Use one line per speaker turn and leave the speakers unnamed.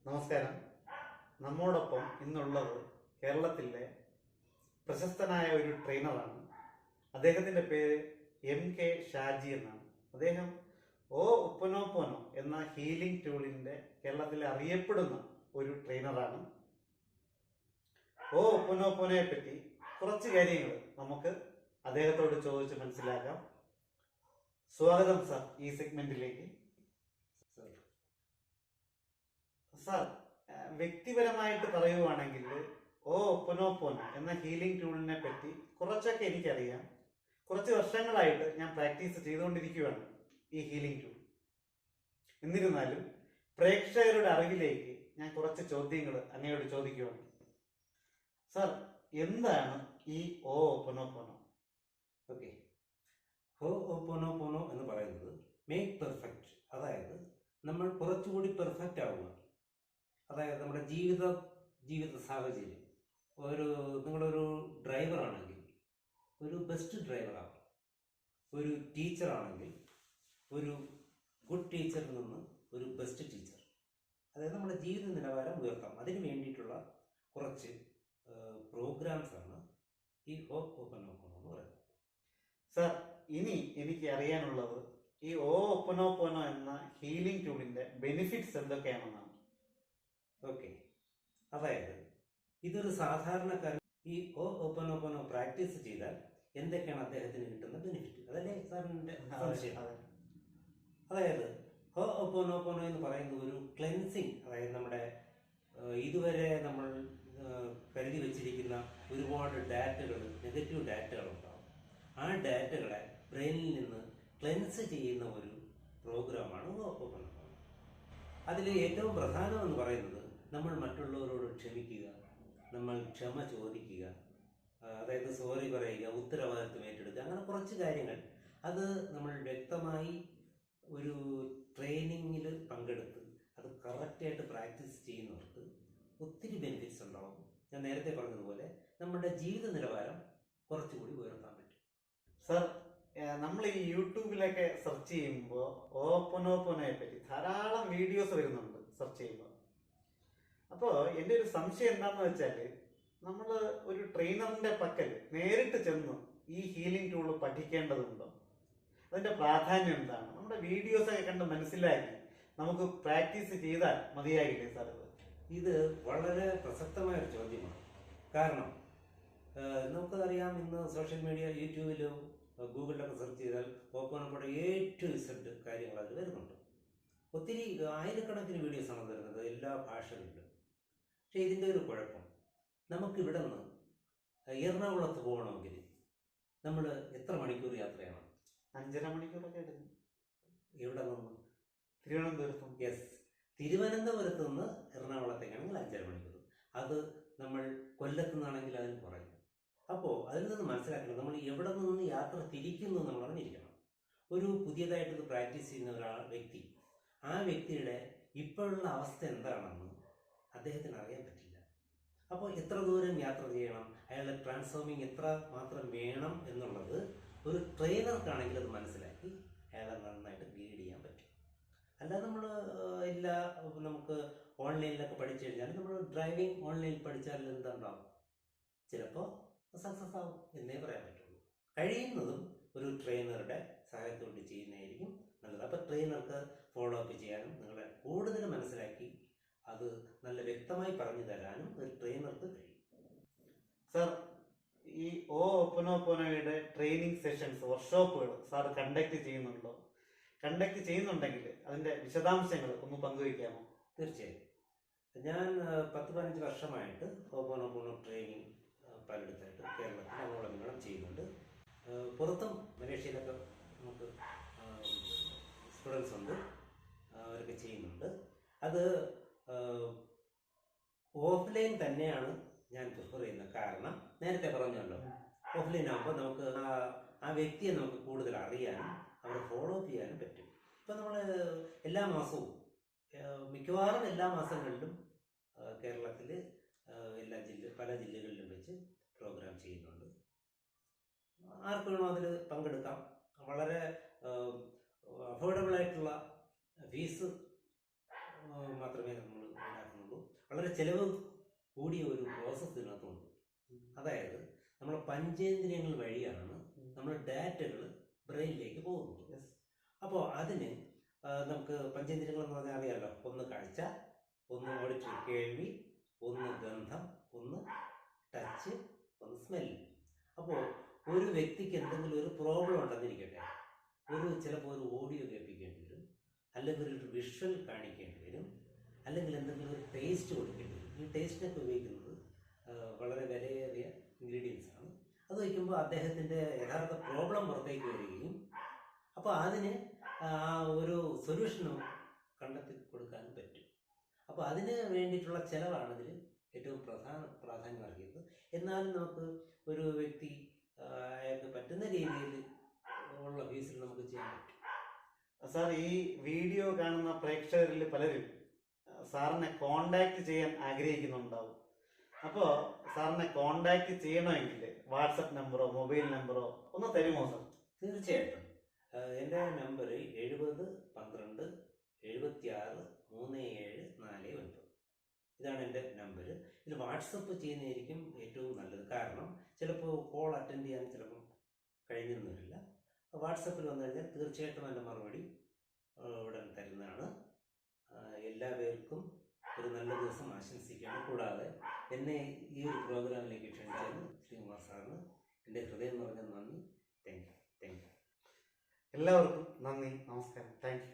നമസ്കാരം. നമ്മോടൊപ്പം ഇന്നുള്ളത് കേരളത്തിലെ പ്രശസ്തനായ ഒരു ട്രെയിനറാണ്. അദ്ദേഹത്തിൻ്റെ പേര് MK ഷാജി എന്നാണ്. അദ്ദേഹം ഒപ്പനോപ്പോനോ എന്ന ഹീലിംഗ് ടൂളിൻ്റെ കേരളത്തിലെ അറിയപ്പെടുന്ന ഒരു ട്രെയിനറാണ്. ഒപ്പനോപ്പോനയെ പറ്റി കുറച്ച് കാര്യങ്ങൾ നമുക്ക് അദ്ദേഹത്തോട് ചോദിച്ച് മനസ്സിലാക്കാം. സ്വാഗതം സർ ഈ സെഗ്മെന്റിലേക്ക്. സാർ, വ്യക്തിപരമായിട്ട് പറയുവാണെങ്കിൽ ഒപ്പനോപ്പോനോ എന്ന ഹീലിംഗ് ടൂളിനെ പറ്റി കുറച്ചൊക്കെ എനിക്കറിയാം. കുറച്ച് വർഷങ്ങളായിട്ട് ഞാൻ പ്രാക്ടീസ് ചെയ്തുകൊണ്ടിരിക്കുകയാണ് ഈ ഹീലിംഗ് ടൂൾ. എന്നിരുന്നാലും പ്രേക്ഷകരുടെ അറിവിലേക്ക് ഞാൻ കുറച്ച് ചോദ്യങ്ങൾ അങ്ങയോട് ചോദിക്കുകയാണ്. സാർ, എന്താണ് ഈ ഒപ്പനോപ്പോനോ?
ഓക്കെ, ഹോപ്പോനോപോനോ എന്ന് പറയുന്നത് മേക്ക് പെർഫെക്റ്റ്, അതായത് നമ്മൾ കുറച്ചുകൂടി പെർഫെക്റ്റ് ആവുക. അതായത് നമ്മുടെ ജീവിത സാഹചര്യം, നിങ്ങളൊരു ഡ്രൈവറാണെങ്കിൽ ഒരു ബെസ്റ്റ് ഡ്രൈവറാകും. ഒരു ടീച്ചറാണെങ്കിൽ ഒരു ഗുഡ് ടീച്ചറിൽ നിന്ന് ഒരു ബെസ്റ്റ് ടീച്ചർ. അതായത് നമ്മുടെ ജീവിത നിലവാരം ഉയർത്താം. അതിന് വേണ്ടിയിട്ടുള്ള കുറച്ച് പ്രോഗ്രാംസാണ് ഈ ഹോപ്പോനോപോനോ എന്ന് പറയുന്നത്.
സാർ, ഇനി എനിക്ക് അറിയാനുള്ളത് ഈ ഒപ്പനോപ്പോനോ എന്ന ഹീലിംഗ് ടൂളിന്റെ ബെനിഫിറ്റ്സ് എന്തൊക്കെയാണെന്നാണ്.
ഓക്കെ, അതായത് ഇതൊരു സാധാരണക്കാരൻ ഈ ഒപ്പനോപ്പോനോ പ്രാക്ടീസ് ചെയ്താൽ എന്തൊക്കെയാണ് അദ്ദേഹത്തിന് കിട്ടുന്ന ബെനിഫിറ്റ്, അതല്ലേ സാറിൻ്റെ സംശയം? അതായത് ഒപ്പനോപ്പോനോ എന്ന് പറയുന്നത് ഒരു ക്ലെൻസിങ്, അതായത് നമ്മുടെ ഇതുവരെ നമ്മൾ കരുതി വെച്ചിരിക്കുന്ന ഒരുപാട് ഡാറ്റകൾ, നെഗറ്റീവ് ഡാറ്റകൾ ഉണ്ടാവും. ആ ഡാറ്റകളെ ബ്രെയിനിൽ നിന്ന് ക്ലെൻസ് ചെയ്യുന്ന ഒരു പ്രോഗ്രാമാണ് ഒപ്പനോപ്പോനോ. അതിൽ ഏറ്റവും പ്രധാനം എന്ന് പറയുന്നത് നമ്മൾ മറ്റുള്ളവരോട് ക്ഷമിക്കുക, നമ്മൾ ക്ഷമ ചോദിക്കുക, അതായത് സോറി പറയുക, ഉത്തരവാദിത്വം ഏറ്റെടുക്കുക, അങ്ങനെ കുറച്ച് കാര്യങ്ങൾ. അത് നമ്മൾ വ്യക്തമായി ഒരു ട്രെയിനിങ്ങിൽ പങ്കെടുത്ത് അത് കറക്റ്റായിട്ട് പ്രാക്ടീസ് ചെയ്യുന്നവർക്ക് ഒത്തിരി ബെനിഫിറ്റ്സ് ഉണ്ടാവും. ഞാൻ നേരത്തെ പറഞ്ഞതുപോലെ നമ്മുടെ ജീവിത നിലവാരം കുറച്ചുകൂടി ഉയർത്താൻ പറ്റും.
സാർ, നമ്മൾ ഈ യൂട്യൂബിലൊക്കെ സെർച്ച് ചെയ്യുമ്പോൾ ഒപ്പനോപ്പോനോയെ പറ്റി ധാരാളം വീഡിയോസ് വരുന്നുണ്ട് സെർച്ച് ചെയ്യുമ്പോൾ. അപ്പോൾ എൻ്റെ ഒരു സംശയം എന്താണെന്ന് വെച്ചാൽ, നമ്മൾ ഒരു ട്രെയിനറിന്റെ പക്കൽ നേരിട്ട് ചെന്ന് ഈ ഹീലിംഗ് ടൂൾ പഠിക്കേണ്ടതുണ്ടോ? അതിന്റെ പ്രാധാന്യം എന്താണ്? നമ്മുടെ വീഡിയോസ് ഒക്കെ കണ്ട് മനസ്സിലാക്കി നമുക്ക് പ്രാക്ടീസ് ചെയ്താൽ മതിയാകില്ലേ സാർ?
ഇത് വളരെ പ്രസക്തമായ ഒരു ചോദ്യമാണ്. കാരണം നമുക്കറിയാം, ഇന്ന് സോഷ്യൽ മീഡിയ, യൂട്യൂബിലും ഗൂഗിളിലൊക്കെ സെർച്ച് ചെയ്താൽ ഒപ്പനോപ്പോനോ A to Z കാര്യങ്ങൾ അതിൽ വരുന്നുണ്ട്. ഒത്തിരി ആയിരക്കണക്കിന് വീഡിയോസാണ് വരുന്നത് എല്ലാ ഭാഷകളിലും. പക്ഷേ ഇതിൻ്റെ ഒരു കുഴപ്പം, നമുക്കിവിടെ നിന്ന് എറണാകുളത്ത് പോകണമെങ്കിൽ നമ്മൾ എത്ര മണിക്കൂർ യാത്ര ചെയ്യണം?
5.5 മണിക്കൂറൊക്കെ എടുക്കും.
എവിടെ നിന്ന്?
തിരുവനന്തപുരത്തും.
യെസ്, തിരുവനന്തപുരത്ത് നിന്ന് എറണാകുളത്തേക്കാണെങ്കിൽ 5.5 മണിക്കൂർ. അത് നമ്മൾ കൊല്ലത്ത് നിന്നാണെങ്കിൽ അതിന് കുറയും. അപ്പോൾ അതിൽ നിന്ന് മനസ്സിലാക്കണം, നമ്മൾ എവിടെ നിന്ന് യാത്ര തിരിക്കുന്നു നമ്മൾ അറിഞ്ഞിരിക്കണം. ഒരു പുതിയതായിട്ട് ഇത് പ്രാക്ടീസ് ചെയ്യുന്ന വ്യക്തി, ആ വ്യക്തിയുടെ ഇപ്പോഴുള്ള അവസ്ഥ എന്താണെന്ന് അദ്ദേഹത്തിന് അറിയാൻ പറ്റില്ല. അപ്പോൾ എത്ര ദൂരം യാത്ര ചെയ്യണം, അയാളുടെ ട്രാൻസ്ഫോമിങ് എത്ര മാത്രം വേണം എന്നുള്ളത് ഒരു ട്രെയിനർക്കാണെങ്കിൽ അത് മനസ്സിലാക്കി അയാളെ നന്നായിട്ട് ഗൈഡ് ചെയ്യാൻ പറ്റും. അല്ലാതെ നമ്മൾ നമുക്ക് ഓൺലൈനിലൊക്കെ പഠിച്ചു കഴിഞ്ഞാൽ, നമ്മൾ ഡ്രൈവിംഗ് ഓൺലൈനിൽ പഠിച്ചാൽ എന്തുണ്ടാവും? ചിലപ്പോൾ സക്സസ് ആവും എന്നേ പറയാൻ പറ്റുള്ളൂ. കഴിയുന്നതും ഒരു ട്രെയിനറുടെ സഹായത്തോട് ചെയ്യുന്നതായിരിക്കും നല്ലത്. അപ്പോൾ ട്രെയിനർക്ക് ഫോളോ അപ്പ് ചെയ്യാനും നിങ്ങളെ കൂടുതൽ മനസ്സിലാക്കി അത് നല്ല വ്യക്തമായി പറഞ്ഞു തരാനും ഒരു ട്രെയിനർക്ക് കഴിയും.
സാർ, ഈ ഒപ്പനോപ്പോനോയുടെ ട്രെയിനിങ് സെഷൻസ്, വർക്ക്ഷോപ്പുകൾ സാർ കണ്ടക്ട് ചെയ്യുന്നുണ്ടോ? കണ്ടക്ട് ചെയ്യുന്നുണ്ടെങ്കിൽ അതിന്റെ വിശദാംശങ്ങൾ ഒന്ന് പങ്കുവയ്ക്കാമോ?
തീർച്ചയായും. ഞാൻ 10-15 വർഷമായിട്ട് ഒപ്പനോപ്പോനോ ട്രെയിനിങ് പലയിടത്തായിട്ട് കേരളത്തിൽ അങ്ങോളം ചെയ്യുന്നുണ്ട്. പുറത്തും മലേഷ്യയിലൊക്കെ നമുക്ക് സ്റ്റുഡൻസ് ഉണ്ട്, അവരൊക്കെ ചെയ്യുന്നുണ്ട്. അത് ഓഫ്ലൈൻ തന്നെയാണ് ഞാൻ പ്രിഫർ ചെയ്യുന്നത്. കാരണം നേരത്തെ പറഞ്ഞല്ലോ, ഓഫ്ലൈൻ ആകുമ്പോൾ നമുക്ക് ആ വ്യക്തിയെ നമുക്ക് കൂടുതൽ അറിയാനും അവരെ ഫോളോ അപ്പ് ചെയ്യാനും പറ്റും. ഇപ്പം നമ്മൾ എല്ലാ മാസവും, മിക്കവാറും എല്ലാ മാസങ്ങളിലും കേരളത്തിൽ പല ജില്ലകളിലും വെച്ച് പ്രോഗ്രാം ചെയ്യുന്നുണ്ട്. ആർക്ക് വേണോ അതിൽ പങ്കെടുക്കാം. വളരെ അഫോർഡബിൾ ആയിട്ടുള്ള ഫീസ് മാത്രമേ നമ്മൾ ഈടാക്കുന്നുള്ളൂ. വളരെ ചെലവ് കൂടിയ ഒരു പ്രോസസ്സ് ഇതിനകത്തുണ്ട്. അതായത് നമ്മുടെ പഞ്ചേന്ദ്രിയങ്ങൾ വഴിയാണ് നമ്മുടെ ഡാറ്റകൾ ബ്രെയിനിലേക്ക് പോകുന്നത്. അപ്പോൾ അതിന് നമുക്ക് പഞ്ചേന്ദ്രിയങ്ങൾ എന്ന് പറഞ്ഞാൽ അറിയാമല്ലോ, ഒന്ന് കാഴ്ച, ഒന്ന് ഓഡിറ്ററി കേൾവി, ഒന്ന് ഗന്ധം, ഒന്ന് ടച്ച്, ഒന്ന് സ്മെല്ല്. അപ്പോൾ ഒരു വ്യക്തിക്ക് എന്തെങ്കിലും ഒരു പ്രോബ്ലം ഉണ്ടെന്നിരിക്കട്ടെ, ചിലപ്പോൾ ഒരു ഓഡിയോ കേൾപ്പിക്കേണ്ടി വരും, അല്ലെങ്കിൽ ഒരു വിഷ്വൽ കാണിക്കേണ്ടി വരും, അല്ലെങ്കിൽ എന്തെങ്കിലും ഒരു ടേസ്റ്റ് കൊടുക്കേണ്ടി വരും. ഈ ടേസ്റ്റിനൊക്കെ ഉപയോഗിക്കുന്നത് വളരെ വിലയേറിയ ഇൻഗ്രീഡിയൻസ് ആണ്. അത് വയ്ക്കുമ്പോൾ അദ്ദേഹത്തിൻ്റെ യഥാർത്ഥ പ്രോബ്ലം പുറത്തേക്ക് വരികയും അപ്പോൾ അതിന് ഒരു സൊല്യൂഷനും കണ്ടെത്തി കൊടുക്കാനും പറ്റും. അപ്പോൾ അതിന് വേണ്ടിയിട്ടുള്ള ചിലവാണ് ഇതിൽ ഏറ്റവും പ്രാധാന്യം നൽകിയത്. എന്നാലും നമുക്ക് ഒരു വ്യക്തി അയാൾക്ക് പറ്റുന്ന രീതിയിൽ ഉള്ള ഫീസിൽ നമുക്ക് ചെയ്യാൻ പറ്റും.
സാർ, ഈ വീഡിയോ കാണുന്ന പ്രേക്ഷകരിൽ പലരും സാറിനെ കോണ്ടാക്ട് ചെയ്യാൻ ആഗ്രഹിക്കുന്നുണ്ടാവും. അപ്പോൾ സാറിനെ കോണ്ടാക്ട് ചെയ്യണമെങ്കിൽ വാട്സപ്പ് നമ്പറോ മൊബൈൽ നമ്പറോ ഒന്ന് തരുമോ സാർ?
തീർച്ചയായിട്ടും. എൻ്റെ നമ്പർ 7012-76-3749. ഇതാണ് എൻ്റെ നമ്പർ. ഇതിൽ വാട്സപ്പ് ചെയ്യുന്നതായിരിക്കും ഏറ്റവും നല്ലത്. കാരണം ചിലപ്പോൾ കോൾ അറ്റൻഡ് ചെയ്യാൻ ചിലപ്പോൾ കഴിഞ്ഞെന്ന് വരില്ല. വാട്സപ്പിൽ വന്നു കഴിഞ്ഞാൽ തീർച്ചയായിട്ടും എൻ്റെ മറുപടി ഉടൻ തരുന്നതാണ്. എല്ലാവർക്കും ഒരു നല്ല ദിവസം ആശംസിക്കുകയാണ്. കൂടാതെ എന്നെ ഈ ഒരു പ്രോഗ്രാമിലേക്ക് ക്ഷണിച്ചതിന് ശ്രീകുമാർ സാറിന് എൻ്റെ ഹൃദയം നിറഞ്ഞ നന്ദി. Thank you.
എല്ലാവർക്കും നന്ദി, നമസ്കാരം, താങ്ക് യു.